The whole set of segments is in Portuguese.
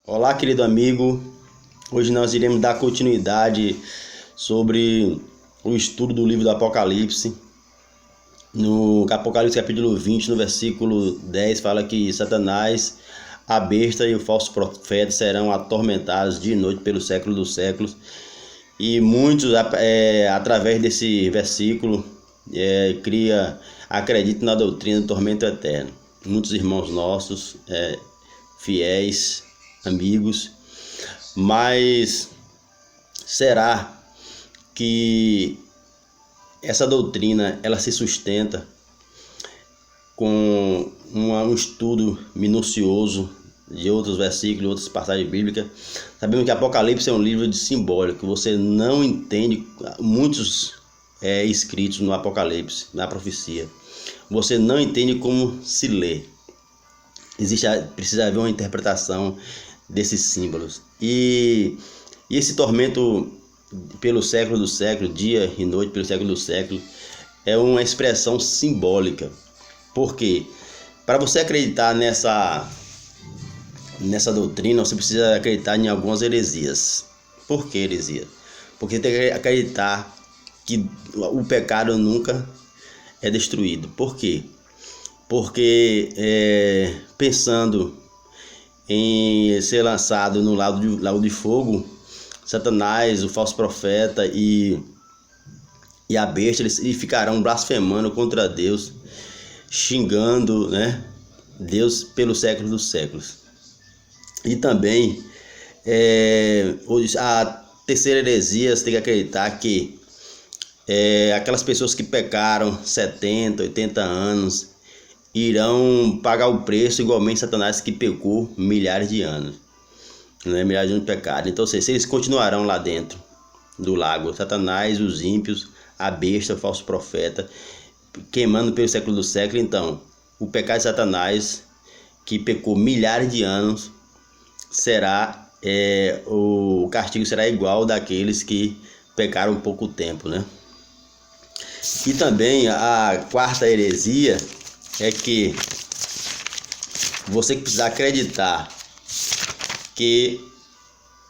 Olá, querido amigo. Hoje nós iremos dar continuidade sobre o estudo do livro do Apocalipse. No Apocalipse capítulo 20, no versículo 10, fala que Satanás, a besta e o falso profeta serão atormentados de noite pelo século dos séculos. E muitos, através desse versículo, acreditam na doutrina do tormento eterno. Muitos irmãos nossos, fiéis, amigos, mas será que essa doutrina ela se sustenta com um estudo minucioso de outros versículos, outras passagens bíblicas? Sabemos que Apocalipse é um livro de simbólico, você não entende muitos escritos no Apocalipse, na profecia, você não entende como se lê. Precisa haver uma interpretação desses símbolos. E esse tormento pelo século do século, dia e noite pelo século do século, é uma expressão simbólica. Por quê? Para você acreditar nessa doutrina, você precisa acreditar em algumas heresias. Por que heresia? Porque tem que acreditar que o pecado nunca é destruído. Por quê? Porque pensando em ser lançado no lago de fogo, Satanás, o falso profeta e a besta, eles ficarão blasfemando contra Deus, xingando, Deus pelo século dos séculos. E também a terceira heresia, você tem que acreditar que aquelas pessoas que pecaram 70, 80 anos irão pagar o preço igualmente Satanás, que pecou milhares de anos, milhares de anos de pecado. Então, se eles continuarão lá dentro do lago, Satanás, os ímpios, a besta, o falso profeta, queimando pelo século do século. Então, o pecado de Satanás, que pecou milhares de anos, será o castigo será igual daqueles que pecaram pouco tempo, E também a quarta heresia é que você precisa acreditar que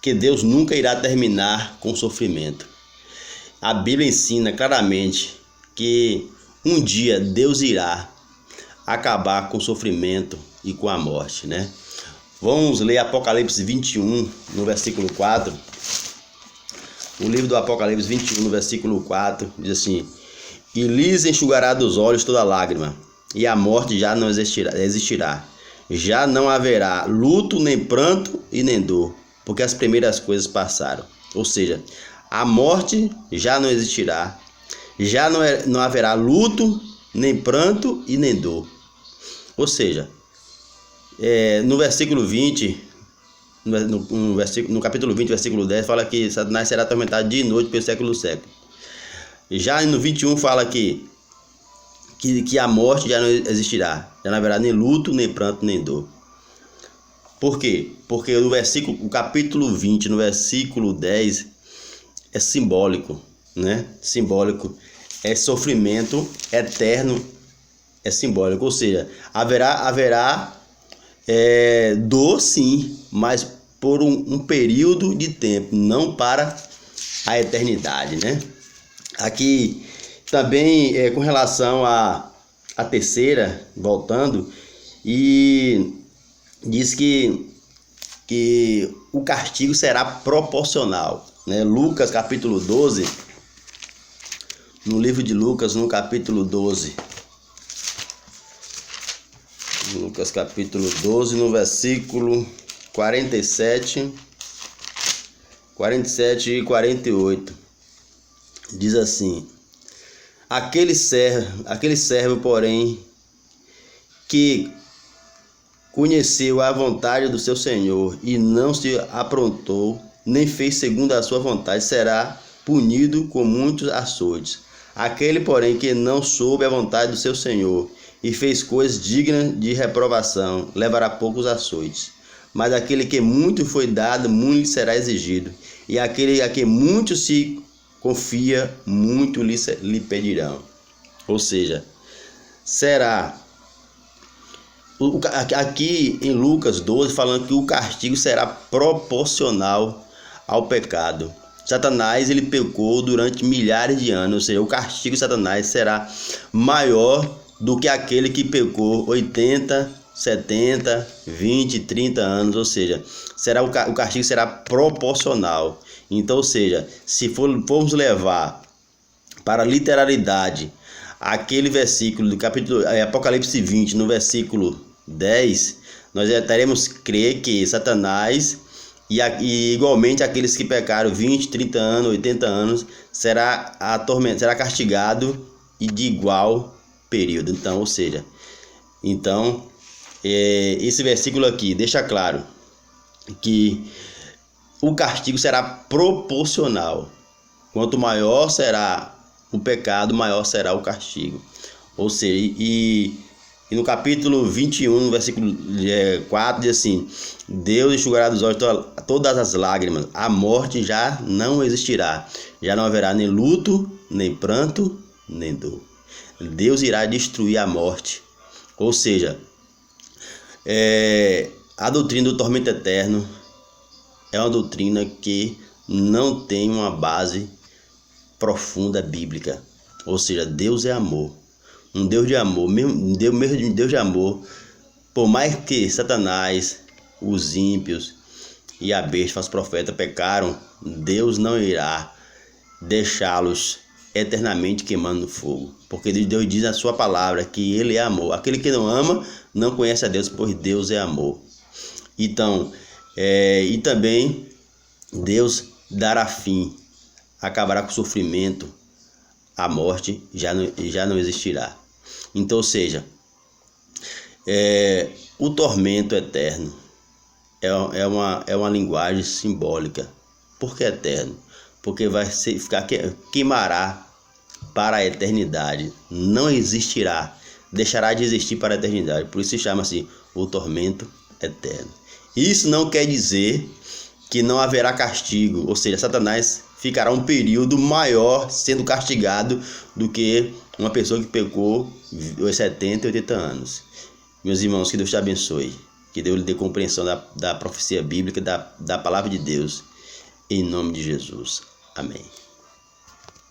Deus nunca irá terminar com o sofrimento. A Bíblia ensina claramente que um dia Deus irá acabar com o sofrimento e com a morte, Vamos ler Apocalipse 21, no versículo 4. O livro do Apocalipse 21, no versículo 4, diz assim: E lhes enxugará dos olhos toda lágrima, e a morte já não existirá. Já não haverá luto, nem pranto e nem dor, porque as primeiras coisas passaram. Ou seja, a morte já não existirá. Já não haverá luto, nem pranto e nem dor. Ou seja, no versículo 20, no capítulo 20, versículo 10, fala que Satanás será atormentado de noite pelo século do século. Já no 21 fala que a morte já não existirá, já não haverá nem luto, nem pranto, nem dor. Por quê? Porque o capítulo 20, no versículo 10, é simbólico, Simbólico, é sofrimento eterno, é simbólico, ou seja, haverá dor sim, mas por um período de tempo, não para a eternidade, Aqui também com relação à terceira, voltando, e diz que o castigo será proporcional, Lucas capítulo 12, no livro de Lucas, no capítulo 12, Lucas capítulo 12, no versículo 47 e 48, diz assim: Aquele servo, porém, que conheceu a vontade do seu Senhor e não se aprontou, nem fez segundo a sua vontade, será punido com muitos açoites. Aquele, porém, que não soube a vontade do seu Senhor e fez coisas dignas de reprovação, levará poucos açoites. Mas aquele que muito foi dado, muito lhe será exigido. E aquele a que muito se confia, muito lhe pedirão. Ou seja, será Aqui em Lucas 12, falando que o castigo será proporcional ao pecado. Satanás, ele pecou durante milhares de anos, ou seja, o castigo de Satanás será maior do que aquele que pecou 80, 70, 20, 30 anos, ou seja, o castigo será proporcional. Então, ou seja, se formos levar para a literalidade aquele versículo do capítulo Apocalipse 20, no versículo 10, nós teremos que crer que Satanás e igualmente aqueles que pecaram 20, 30 anos, 80 anos, será castigado e de igual período. Então, ou seja, esse versículo aqui deixa claro que o castigo será proporcional. Quanto maior será o pecado, maior será o castigo. Ou seja, e no capítulo 21, versículo 4, diz assim: Deus enxugará dos olhos todas as lágrimas, a morte já não existirá, já não haverá nem luto, nem pranto, nem dor. Deus irá destruir a morte. Ou seja, a doutrina do tormento eterno é uma doutrina que não tem uma base profunda bíblica. Ou seja, Deus é amor. Um Deus de amor, mesmo Deus de amor, por mais que Satanás, os ímpios e a besta, falsos profetas pecaram, Deus não irá deixá-los eternamente queimando no fogo, porque Deus diz na sua palavra que Ele é amor. Aquele que não ama não conhece a Deus, pois Deus é amor. Então, e também Deus dará fim, acabará com o sofrimento, a morte já não existirá. Então, ou seja, o tormento eterno é uma linguagem simbólica. Por que eterno? Porque queimará para a eternidade, não existirá, deixará de existir para a eternidade. Por isso se chama assim o tormento eterno. Isso não quer dizer que não haverá castigo, ou seja, Satanás ficará um período maior sendo castigado do que uma pessoa que pecou 70, 80 anos. Meus irmãos, que Deus te abençoe, que Deus lhe dê compreensão da profecia bíblica, da palavra de Deus, em nome de Jesus. Amém.